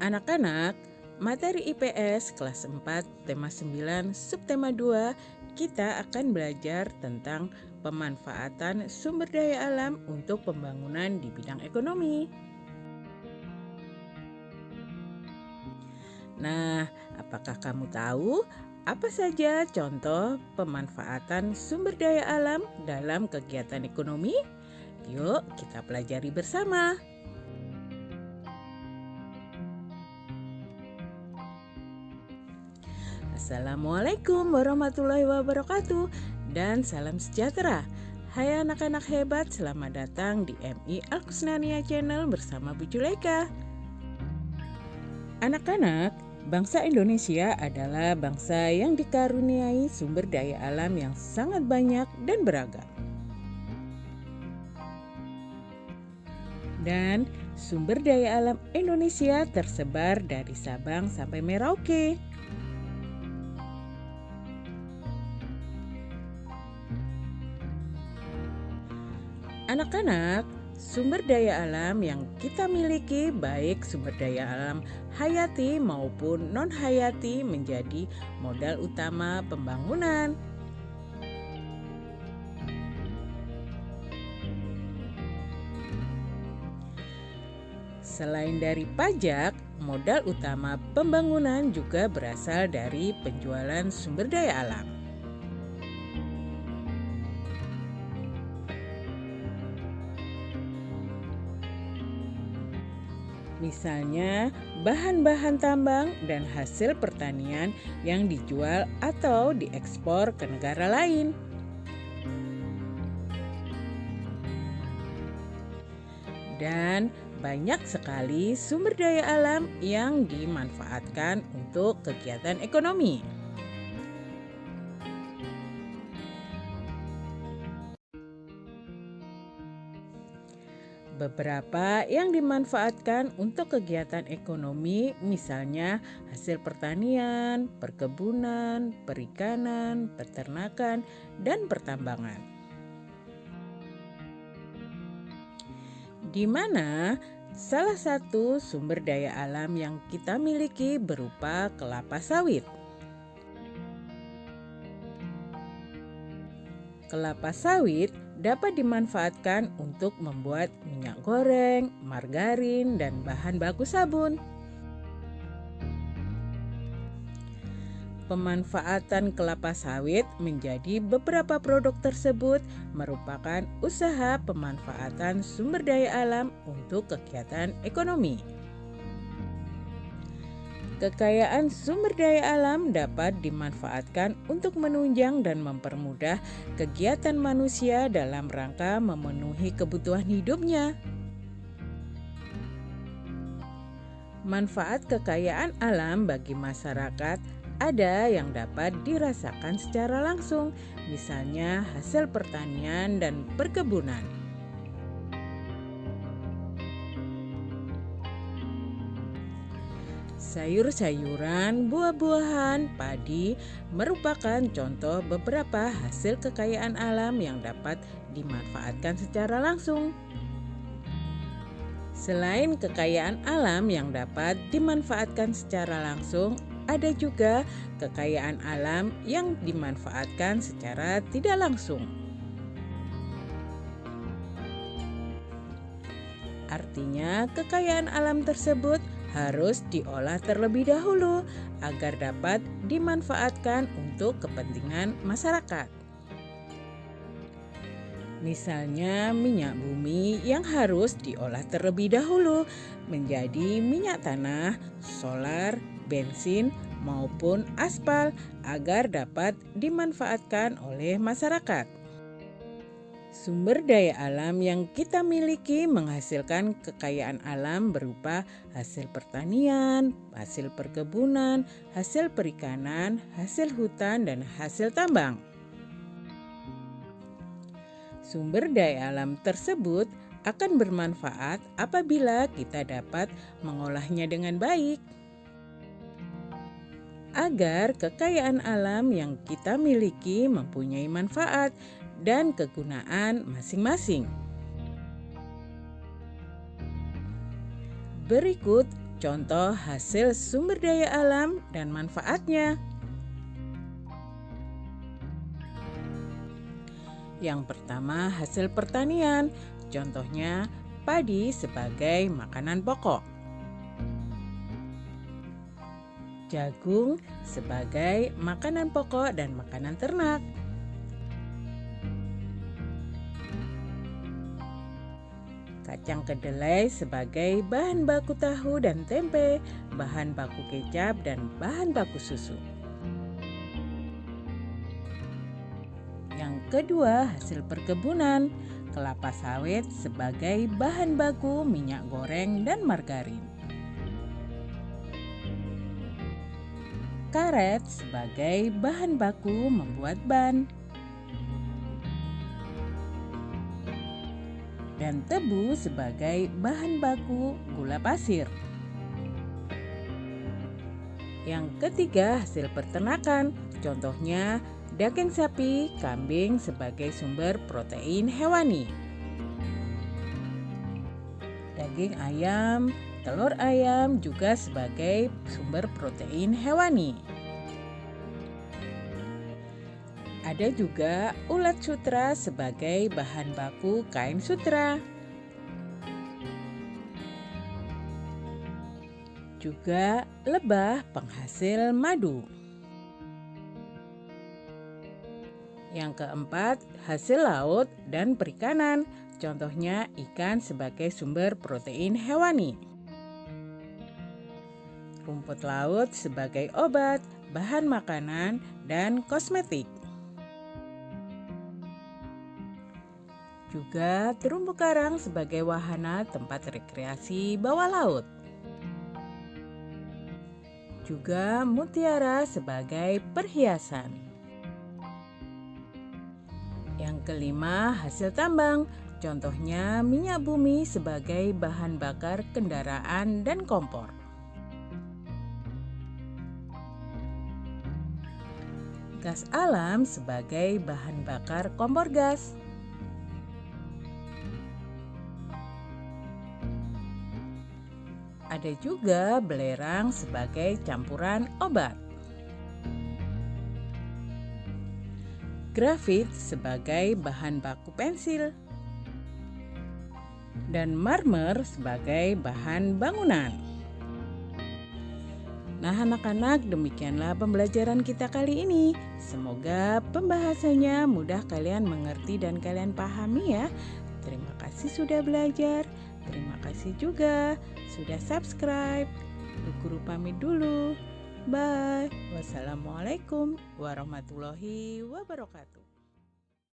Anak-anak, materi IPS kelas 4, tema 9, subtema 2, kita akan belajar tentang pemanfaatan sumber daya alam untuk pembangunan di bidang ekonomi. Nah, apakah kamu tahu apa saja contoh pemanfaatan sumber daya alam dalam kegiatan ekonomi? Yuk, kita pelajari bersama. Assalamualaikum warahmatullahi wabarakatuh dan salam sejahtera. Hai anak-anak hebat, selamat datang di MI Al-Kusnania Channel bersama Bu Juleka. Anak-anak, bangsa Indonesia adalah bangsa yang dikaruniai sumber daya alam yang sangat banyak dan beragam. Dan sumber daya alam Indonesia tersebar dari Sabang sampai Merauke. Anak-anak, sumber daya alam yang kita miliki baik sumber daya alam hayati maupun non-hayati menjadi modal utama pembangunan. Selain dari pajak, modal utama pembangunan juga berasal dari penjualan sumber daya alam. Misalnya, bahan-bahan tambang dan hasil pertanian yang dijual atau diekspor ke negara lain. Dan banyak sekali sumber daya alam yang dimanfaatkan untuk kegiatan ekonomi. Beberapa yang dimanfaatkan untuk kegiatan ekonomi misalnya hasil pertanian, perkebunan, perikanan, peternakan, dan pertambangan. Di mana salah satu sumber daya alam yang kita miliki berupa kelapa sawit. Kelapa sawit dapat dimanfaatkan untuk membuat minyak goreng, margarin, dan bahan baku sabun. Pemanfaatan kelapa sawit menjadi beberapa produk tersebut merupakan usaha pemanfaatan sumber daya alam untuk kegiatan ekonomi. Kekayaan sumber daya alam dapat dimanfaatkan untuk menunjang dan mempermudah kegiatan manusia dalam rangka memenuhi kebutuhan hidupnya. Manfaat kekayaan alam bagi masyarakat ada yang dapat dirasakan secara langsung, misalnya hasil pertanian dan perkebunan. Sayur-sayuran, buah-buahan, padi merupakan contoh beberapa hasil kekayaan alam yang dapat dimanfaatkan secara langsung. Selain kekayaan alam yang dapat dimanfaatkan secara langsung, ada juga kekayaan alam yang dimanfaatkan secara tidak langsung. Artinya, kekayaan alam tersebut harus diolah terlebih dahulu agar dapat dimanfaatkan untuk kepentingan masyarakat. Misalnya minyak bumi yang harus diolah terlebih dahulu menjadi minyak tanah, solar, bensin, maupun aspal agar dapat dimanfaatkan oleh masyarakat. Sumber daya alam yang kita miliki menghasilkan kekayaan alam berupa hasil pertanian, hasil perkebunan, hasil perikanan, hasil hutan, dan hasil tambang. Sumber daya alam tersebut akan bermanfaat apabila kita dapat mengolahnya dengan baik. Agar kekayaan alam yang kita miliki mempunyai manfaat dan kegunaan masing-masing. Berikut contoh hasil sumber daya alam dan manfaatnya. Yang pertama, hasil pertanian. Contohnya, padi sebagai makanan pokok. Jagung sebagai makanan pokok dan makanan ternak. Kacang kedelai sebagai bahan baku tahu dan tempe, bahan baku kecap, dan bahan baku susu. Yang kedua, hasil perkebunan. Kelapa sawit sebagai bahan baku minyak goreng dan margarin. Karet sebagai bahan baku membuat ban. Dan tebu sebagai bahan baku gula pasir. Yang ketiga, hasil peternakan. Contohnya, daging sapi, kambing sebagai sumber protein hewani. Daging ayam, telur ayam juga sebagai sumber protein hewani. Ada juga ulat sutra sebagai bahan baku kain sutra. Juga lebah penghasil madu. Yang keempat, hasil laut dan perikanan. Contohnya ikan sebagai sumber protein hewani. Rumput laut sebagai obat, bahan makanan, dan kosmetik. Juga terumbu karang sebagai wahana tempat rekreasi bawah laut. Juga mutiara sebagai perhiasan. Yang kelima, hasil tambang. Contohnya minyak bumi sebagai bahan bakar kendaraan dan kompor. Gas alam sebagai bahan bakar kompor gas. Ada juga belerang sebagai campuran obat. Grafit sebagai bahan baku pensil. Dan marmer sebagai bahan bangunan. Nah anak-anak, demikianlah pembelajaran kita kali ini. Semoga pembahasannya mudah kalian mengerti dan kalian pahami ya. Terima kasih sudah belajar. Terima kasih juga sudah subscribe. Guru pamit dulu. Bye. Wassalamualaikum warahmatullahi wabarakatuh.